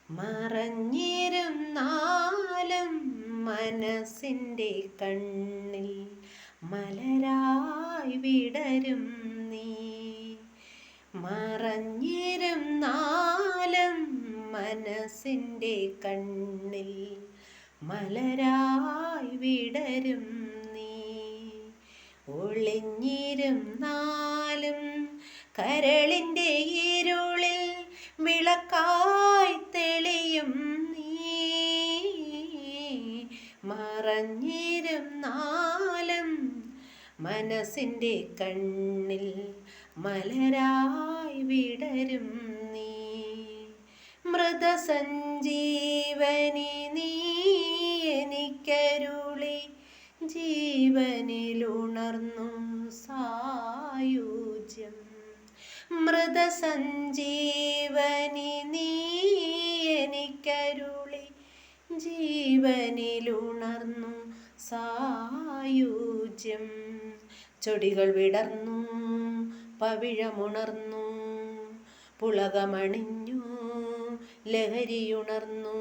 മറഞ്ഞിരുന്നാലും മനസ്സിൻ്റെ കണ്ണിൽ മലരായി വിടരും നീ. മറഞ്ഞിരുന്നാലും മനസ്സിൻ്റെ കണ്ണിൽ മലരായി വിടരും നീ. ഒളിഞ്ഞിരുന്നാലും കരളിൻ്റെ ഇരുളിൽ വിളക്കായി തെളിയും നീ. മറഞ്ഞിരുന്നാലും മനസ്സിൻ്റെ കണ്ണിൽ മലരായി വിടരും നീ. മൃതസഞ്ജീവനി നീ എനിക്കരുളി ജീവനിലുണർന്നു സായുജ്യം. മൃതസഞ്ജീവനി നീ എനിക്കരുളി ജീവനിലുണർന്നു സായുജ്യം. ചൊടികൾ വിടർന്നു പവിഴമുണർന്നു പുളകമണിഞ്ഞു ലഹരിയുണർന്നു.